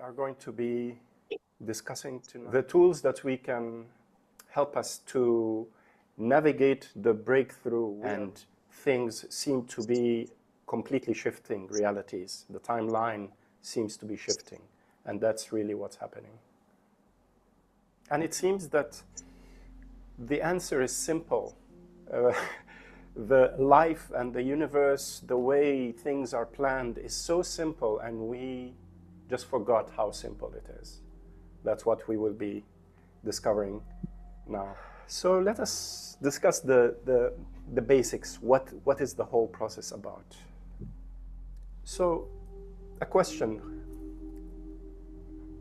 are going to be discussing tonight the tools that we can help us to navigate the breakthrough and things seem to be completely shifting realities. The timeline seems to be shifting, and that's really what's happening. And it seems that the answer is simple. The life and the universe, the way things are planned is so simple, and we just forgot how simple it is. That's what we will be discovering now. So let us discuss the basics. What is the whole process about? So, a question.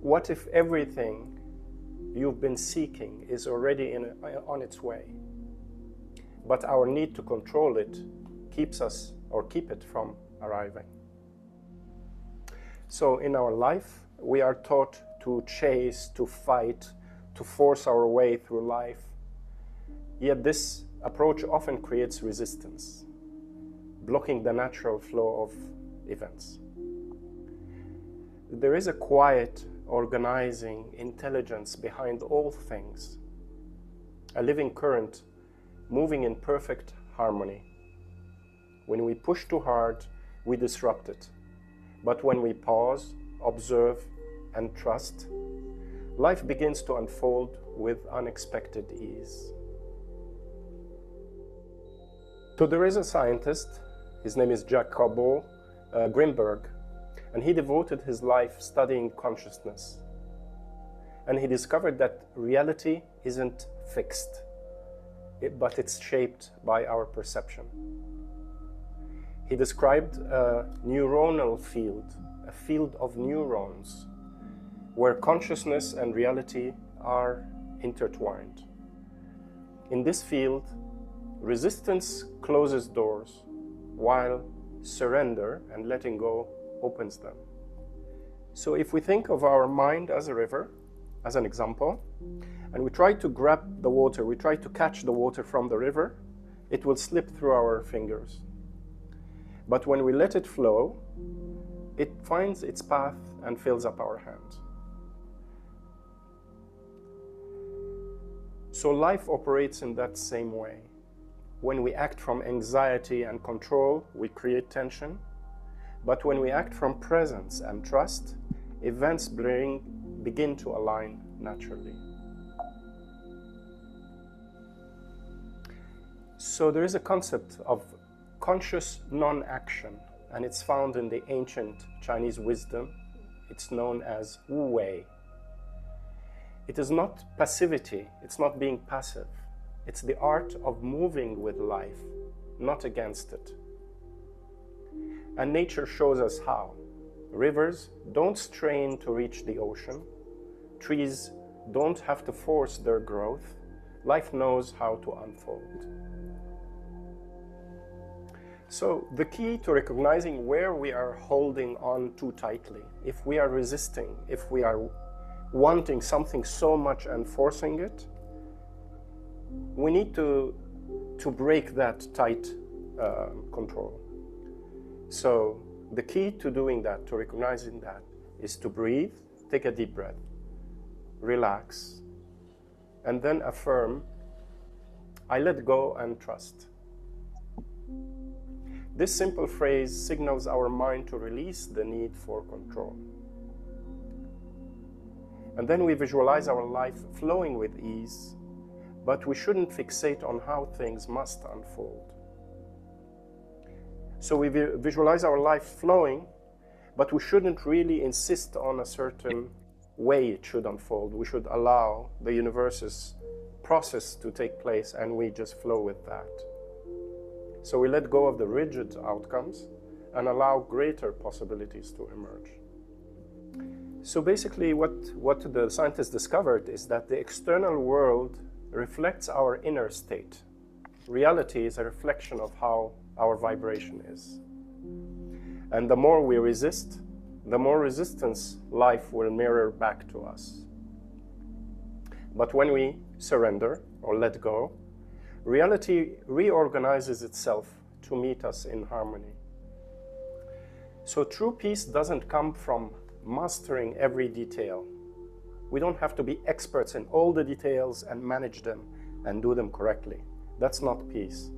What if everything you've been seeking is already on its way, but our need to control it keeps us, or keep it from arriving? So in our life, we are taught to chase, to fight, to force our way through life. Yet this approach often creates resistance, blocking the natural flow of events. There is a quiet, organizing intelligence behind all things, a living current moving in perfect harmony. When we push too hard, we disrupt it. But when we pause, observe, and trust, life begins to unfold with unexpected ease. So there is a scientist, his name is Jacobo Grimberg, and he devoted his life studying consciousness. And he discovered that reality isn't fixed, but it's shaped by our perception. He described a neuronal field, a field of neurons, where consciousness and reality are intertwined. In this field, resistance closes doors, while surrender and letting go opens them. So if we think of our mind as a river, as an example, and we try to grab the water, we try to catch the water from the river, it will slip through our fingers. But when we let it flow, it finds its path and fills up our hands. So life operates in that same way. When we act from anxiety and control, we create tension. But when we act from presence and trust, events begin to align naturally. So there is a concept of conscious non-action, and it's found in the ancient Chinese wisdom. It's known as Wu Wei. It is not passivity, it's not being passive. It's the art of moving with life, not against it. And nature shows us how. Rivers don't strain to reach the ocean. Trees don't have to force their growth. Life knows how to unfold. So the key to recognizing where we are holding on too tightly, if we are resisting, if we are wanting something so much and forcing it, we need to break that tight control. So the key to doing that, to recognizing that, is to breathe, take a deep breath, relax, and then affirm, I let go and trust. This simple phrase signals our mind to release the need for control. And then we visualize our life flowing with ease, but we shouldn't fixate on how things must unfold. So we visualize our life flowing, but we shouldn't really insist on a certain way it should unfold. We should allow the universe's process to take place, and we just flow with that. So we let go of the rigid outcomes and allow greater possibilities to emerge. So basically what the scientists discovered is that the external world reflects our inner state. Reality is a reflection of how our vibration is. And the more we resist, the more resistance life will mirror back to us. But when we surrender or let go, reality reorganizes itself to meet us in harmony. So true peace doesn't come from mastering every detail. We don't have to be experts in all the details and manage them and do them correctly. That's not peace.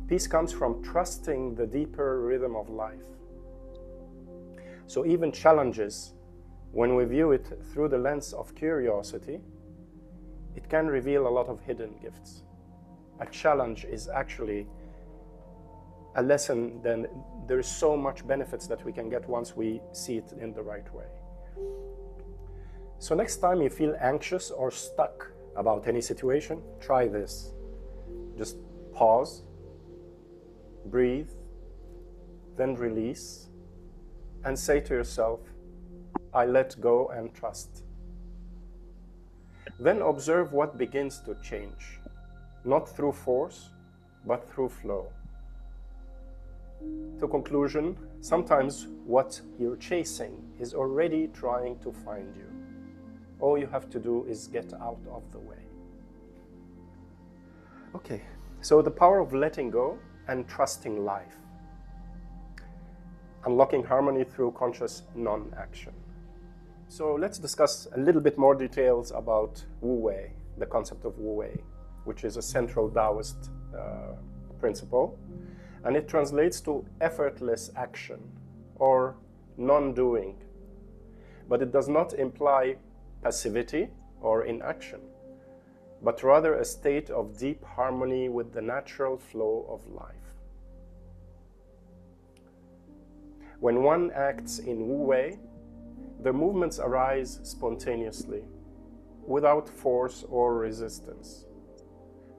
Peace comes from trusting the deeper rhythm of life. So even challenges, when we view it through the lens of curiosity, it can reveal a lot of hidden gifts. A challenge is actually a lesson, then there's so much benefits that we can get once we see it in the right way. So next time you feel anxious or stuck about any situation, try this. Just pause, breathe, then release, and say to yourself, I let go and trust. Then observe what begins to change, not through force, but through flow. To conclusion, sometimes what you're chasing is already trying to find you. All you have to do is get out of the way. Okay, so the power of letting go and trusting life. Unlocking harmony through conscious non-action. So let's discuss a little bit more details about Wu Wei, the concept of Wu Wei, which is a central Daoist principle. And it translates to effortless action or non-doing. But it does not imply passivity or inaction, but rather a state of deep harmony with the natural flow of life. When one acts in Wu Wei, the movements arise spontaneously, without force or resistance,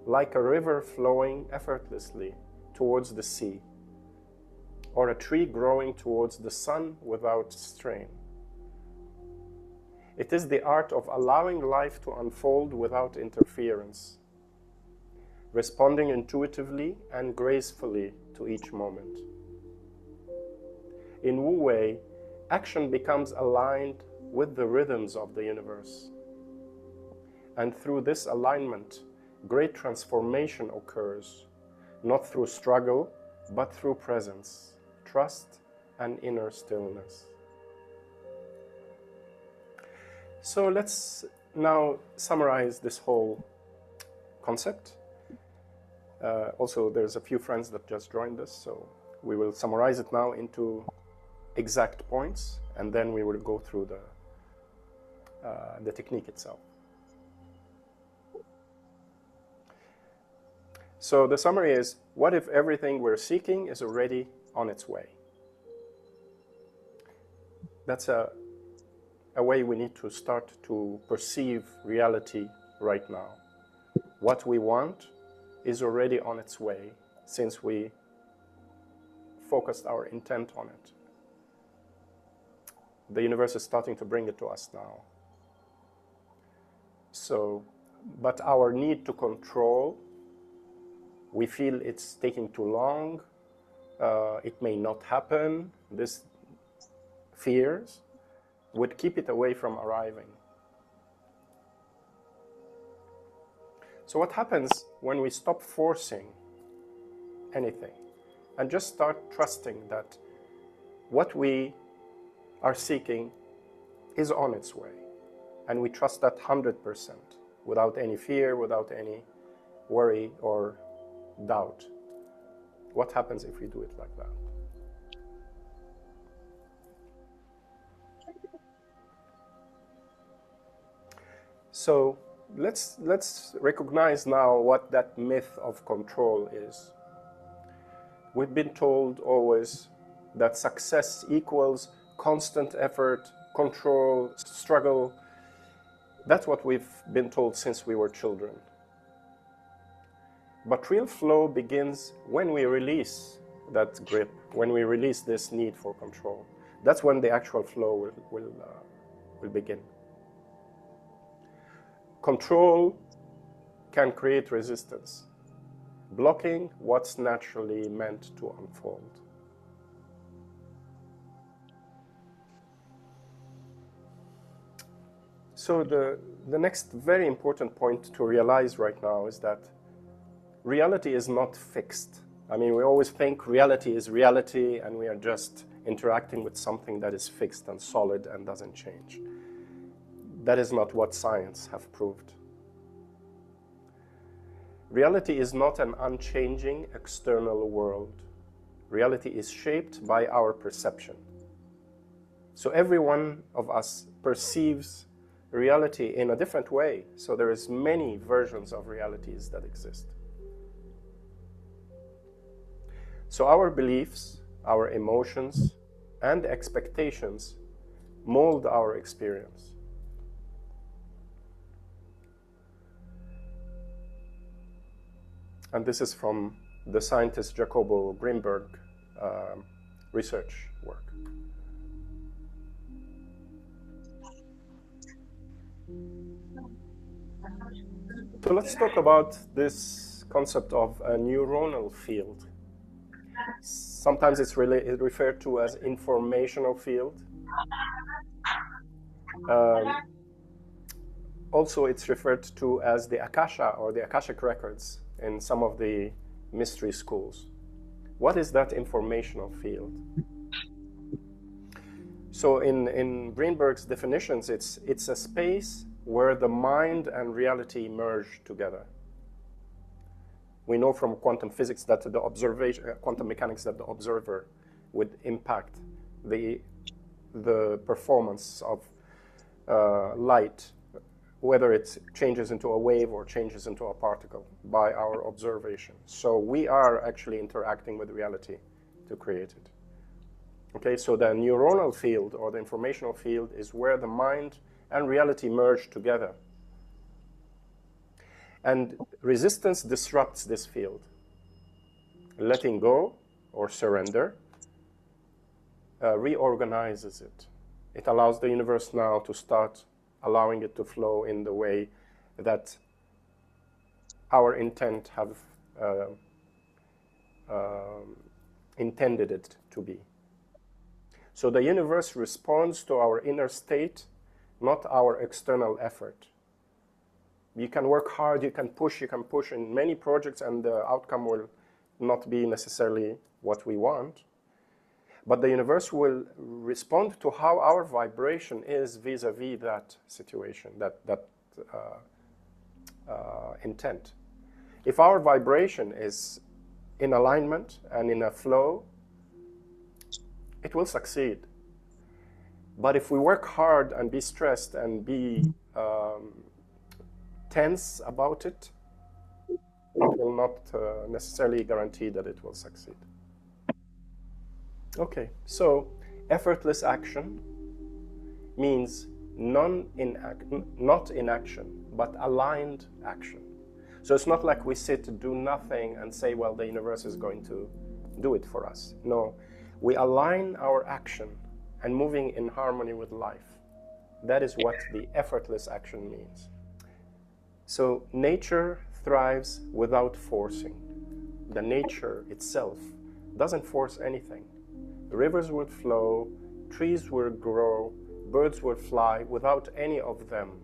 like a river flowing effortlessly towards the sea, or a tree growing towards the sun without strain. It is the art of allowing life to unfold without interference, responding intuitively and gracefully to each moment. In Wu Wei, action becomes aligned with the rhythms of the universe. And through this alignment, great transformation occurs, not through struggle, but through presence, trust, and inner stillness. So let's now summarize this whole concept. Also, there's a few friends that just joined us, so we will summarize it now into exact points, and then we will go through the technique itself. So the summary is, what if everything we're seeking is already on its way? That's a way we need to start to perceive reality right now. What we want is already on its way since we focused our intent on it. The universe is starting to bring it to us now. So, but our need to control, we feel it's taking too long, it may not happen, this fears would keep it away from arriving. So what happens when we stop forcing anything and just start trusting that what we are seeking is on its way, and we trust that 100% without any fear, without any worry or doubt? What happens if we do it like that? So let's recognize now what that myth of control is. We've been told always that success equals constant effort, control, struggle. That's what we've been told since we were children. But real flow begins when we release that grip, when we release this need for control. That's when the actual flow will begin. Control can create resistance, blocking what's naturally meant to unfold. So the next very important point to realize right now is that reality is not fixed. I mean, we always think reality is reality and we are just interacting with something that is fixed and solid and doesn't change. That is not what science have proved. Reality is not an unchanging external world. Reality is shaped by our perception. So every one of us perceives reality in a different way. So there is many versions of realities that exist. So our beliefs, our emotions, and expectations mold our experience. And this is from the scientist Jacobo Grimberg research work. So let's talk about this concept of a neuronal field. Sometimes it's referred to as informational field. Also, it's referred to as the Akasha or the Akashic records in some of the mystery schools. What is that informational field? So in Greenberg's definitions, it's a space where the mind and reality merge together. We know from quantum physics that the observation, quantum mechanics, that the observer would impact the performance of light, whether it changes into a wave or changes into a particle by our observation. So we are actually interacting with reality to create it. Okay, so the neuronal field or the informational field is where the mind and reality merge together. And resistance disrupts this field. Letting go or surrender reorganizes it. It allows the universe now to start allowing it to flow in the way that our intent have intended it to be. So the universe responds to our inner state, not our external effort. You can work hard, you can push in many projects, and the outcome will not be necessarily what we want. But the universe will respond to how our vibration is vis-a-vis that situation, that intent. If our vibration is in alignment and in a flow, it will succeed. But if we work hard and be stressed and be tense about it, it will not necessarily guarantee that it will succeed. Okay, so effortless action means not inaction, but aligned action. So it's not like we sit, do nothing, and say, well, the universe is going to do it for us. No, we align our action and moving in harmony with life. That is what the effortless action means. So nature thrives without forcing. The nature itself doesn't force anything. Rivers would flow, trees would grow, birds would fly without any of them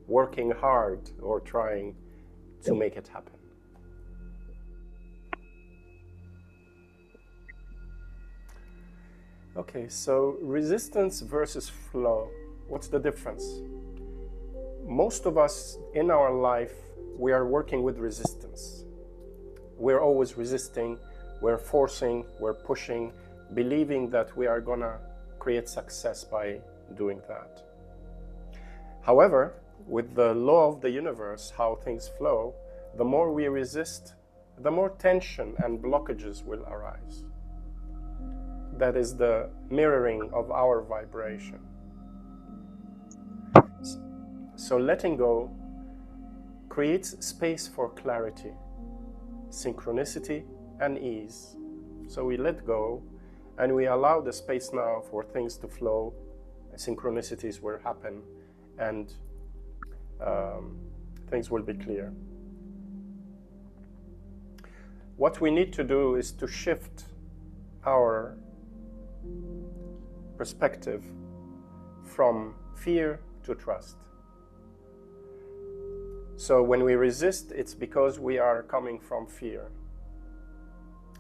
working hard or trying to make it happen. Okay, so resistance versus flow. What's the difference? Most of us in our life, we are working with resistance. We're always resisting, we're forcing, we're pushing, believing that we are gonna create success by doing that. However, with the law of the universe, how things flow, the more we resist, the more tension and blockages will arise. That is the mirroring of our vibration. So letting go creates space for clarity, synchronicity, and ease. So we let go and we allow the space now for things to flow, synchronicities will happen, and things will be clear. What we need to do is to shift our perspective from fear to trust. So when we resist, it's because we are coming from fear.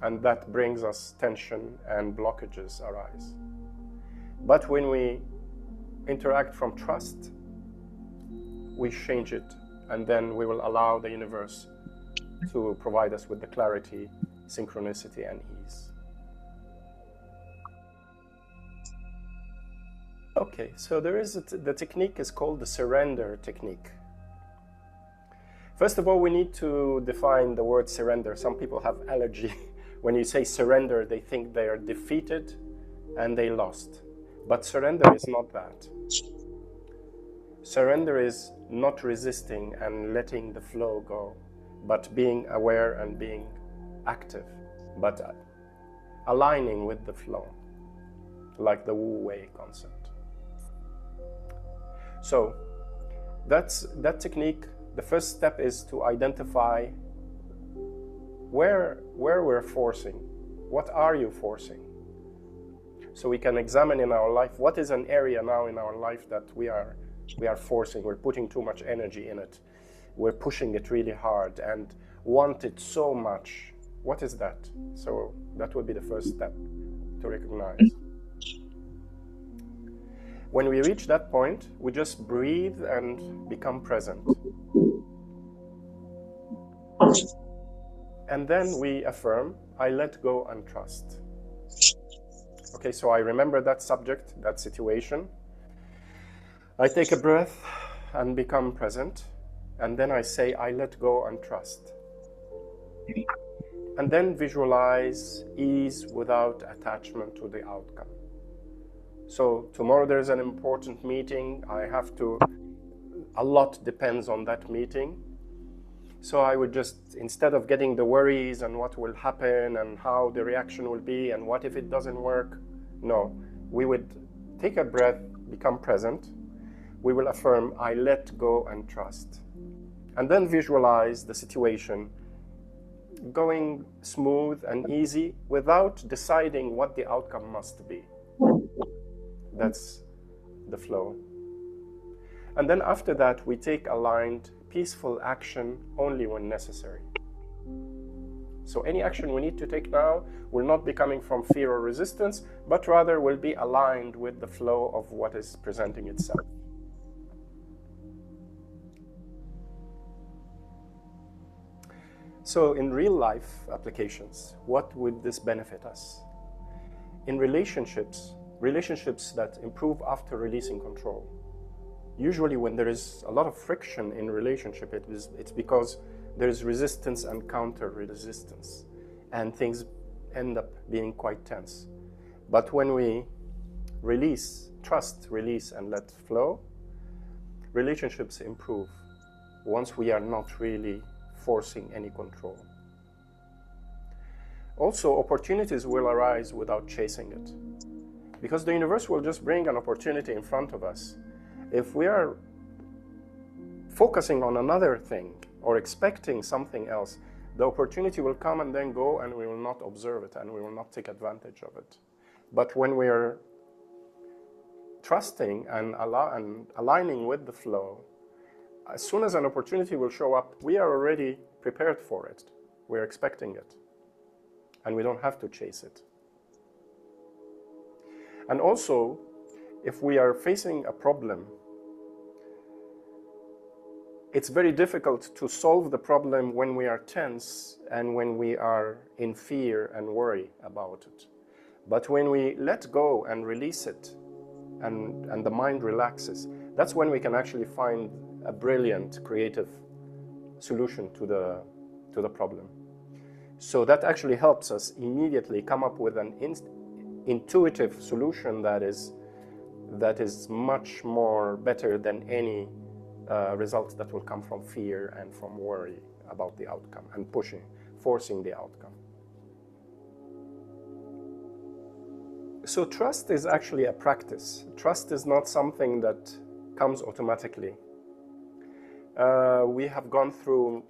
and that brings us tension and blockages arise. But when we interact from trust, we change it, and then we will allow the universe to provide us with the clarity, synchronicity, and ease. Okay, so there is the technique is called the surrender technique. First of all, we need to define the word surrender. Some people have allergy. When you say surrender, they think they are defeated and they lost. But surrender is not that. Surrender is not resisting and letting the flow go, but being aware and being active, but aligning with the flow, like the Wu Wei concept. So that technique, the first step is to identify where we're forcing. What are you forcing? So we can examine in our life, what is an area now in our life that we are forcing, we're putting too much energy in it, we're pushing it really hard and want it so much. What is that? So that would be the first step to recognize. When we reach that point, we just breathe and become present. And then we affirm, I let go and trust. Okay, so I remember that subject, that situation. I take a breath and become present. And then I say, I let go and trust. And then visualize ease without attachment to the outcome. So tomorrow there's an important meeting. A lot depends on that meeting. So I would just, instead of getting the worries and what will happen and how the reaction will be and what if it doesn't work, no, we would take a breath, become present. We will affirm, I let go and trust. And then visualize the situation going smooth and easy without deciding what the outcome must be. That's the flow. And then after that, we take aligned, peaceful action only when necessary. So any action we need to take now will not be coming from fear or resistance, but rather will be aligned with the flow of what is presenting itself. So in real life applications, what would this benefit us? In relationships that improve after releasing control. Usually when there is a lot of friction in relationship, it's because there is resistance and counter-resistance, and things end up being quite tense. But when we trust, release, and let flow, relationships improve once we are not really forcing any control. Also, opportunities will arise without chasing it, because the universe will just bring an opportunity in front of us. If we are focusing on another thing or expecting something else, the opportunity will come and then go, and we will not observe it and we will not take advantage of it. But when we are trusting and aligning with the flow, as soon as an opportunity will show up, we are already prepared for it. We're expecting it, and we don't have to chase it. And also, if we are facing a problem, it's very difficult to solve the problem when we are tense and when we are in fear and worry about it. But when we let go and release it, and the mind relaxes, that's when we can actually find a brilliant, creative solution to the problem. So that actually helps us immediately come up with an intuitive solution that is much more better than any results that will come from fear and from worry about the outcome and forcing the outcome. So trust is actually a practice. Trust is not something that comes automatically. We have gone through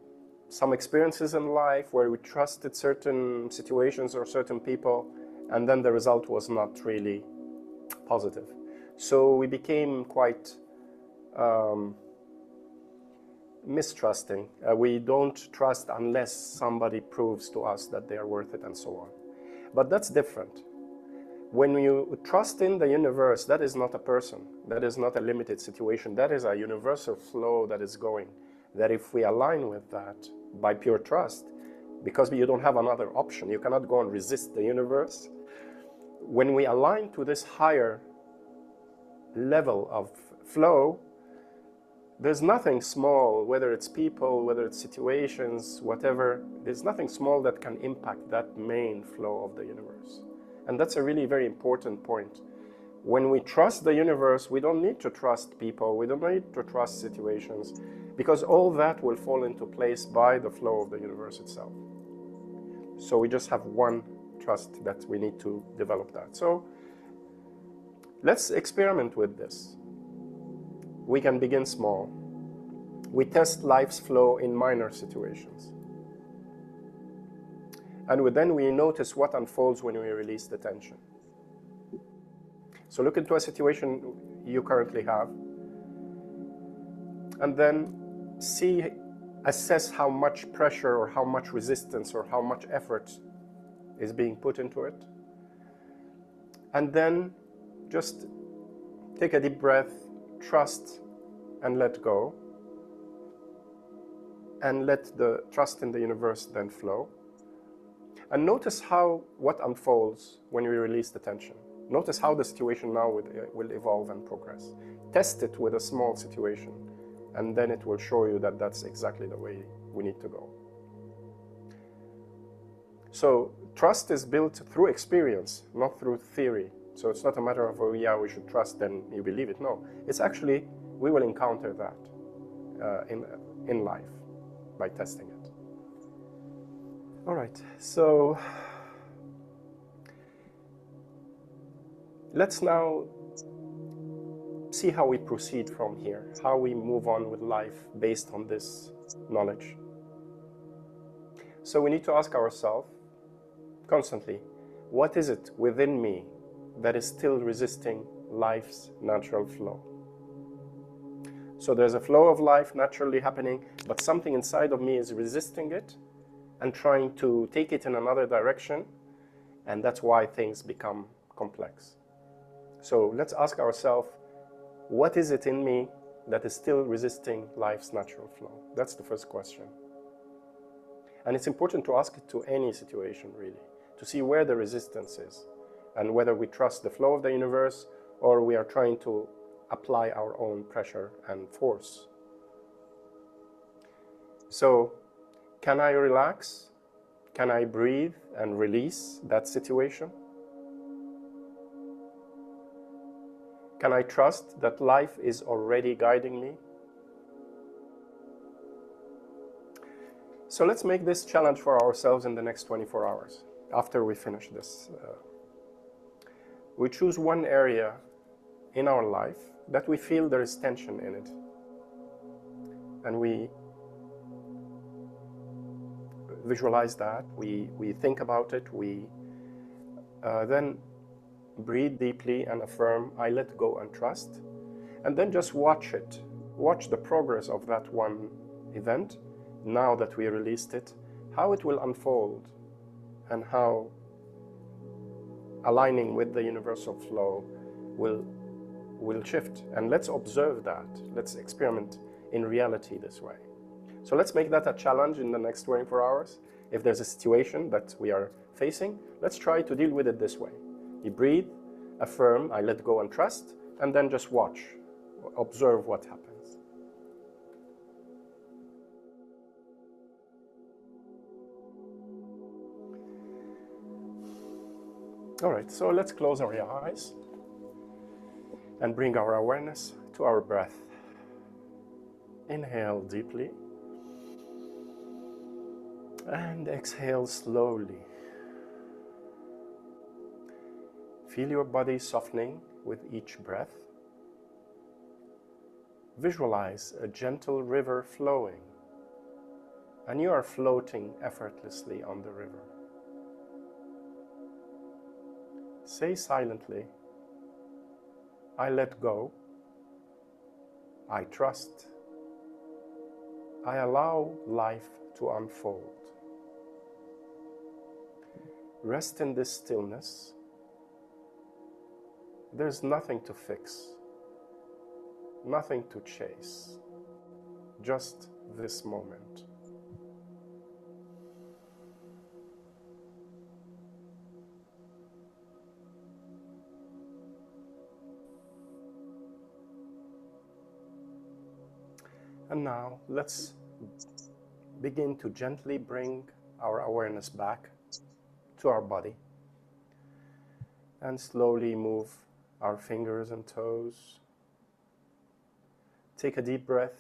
some experiences in life where we trusted certain situations or certain people, and then the result was not really positive. So we became quite mistrusting. We don't trust unless somebody proves to us that they are worth it and so on. But that's different. When you trust in the universe, that is not a person. That is not a limited situation. That is a universal flow that is going. That if we align with that by pure trust, because you don't have another option, you cannot go and resist the universe. When we align to this higher level of flow, there's nothing small, whether it's people, whether it's situations, whatever, there's nothing small that can impact that main flow of the universe. And that's a really very important point. When we trust the universe, we don't need to trust people, we don't need to trust situations, because all that will fall into place by the flow of the universe itself. So we just have one trust that we need to develop that. So let's experiment with this. We can begin small. We test life's flow in minor situations. And then we notice what unfolds when we release the tension. So look into a situation you currently have, and then assess how much pressure or how much resistance or how much effort is being put into it. And then just take a deep breath, trust, and let go. And let the trust in the universe then flow. And notice what unfolds when we release the tension. Notice how the situation now will evolve and progress. Test it with a small situation, and then it will show you that that's exactly the way we need to go. So trust is built through experience, not through theory. So it's not a matter of, oh yeah, we should trust, then you believe it. No, it's actually, we will encounter that in life by testing it. All right, so let's now see how we proceed from here, how we move on with life based on this knowledge. So we need to ask ourselves constantly, what is it within me that is still resisting life's natural flow? So there's a flow of life naturally happening, but something inside of me is resisting it and trying to take it in another direction, and that's why things become complex. So let's ask ourselves, what is it in me that is still resisting life's natural flow? That's the first question. And it's important to ask it to any situation, really, to see where the resistance is, and whether we trust the flow of the universe or we are trying to apply our own pressure and force. So, can I relax? Can I breathe and release that situation? Can I trust that life is already guiding me? So let's make this challenge for ourselves in the next 24 hours, after we finish this. We choose one area in our life that we feel there is tension in it. And we visualize that, we think about it, we then breathe deeply and affirm, I let go and trust. And then just watch it. Watch the progress of that one event, now that we released it, how it will unfold and how aligning with the universal flow will shift. And let's observe that. Let's experiment in reality this way. So let's make that a challenge in the next 24 hours. If there's a situation that we are facing, let's try to deal with it this way. You breathe, affirm, I let go and trust, and then just watch, observe what happens. All right, so let's close our eyes and bring our awareness to our breath. Inhale deeply and exhale slowly. Feel your body softening with each breath. Visualize a gentle river flowing, and you are floating effortlessly on the river. Say silently, I let go, I trust, I allow life to unfold. Rest in this stillness. There's nothing to fix, nothing to chase, just this moment. And now let's begin to gently bring our awareness back to our body and slowly move our fingers and toes. Take a deep breath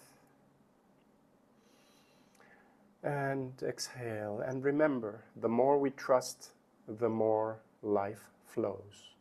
and exhale. And remember, the more we trust, the more life flows.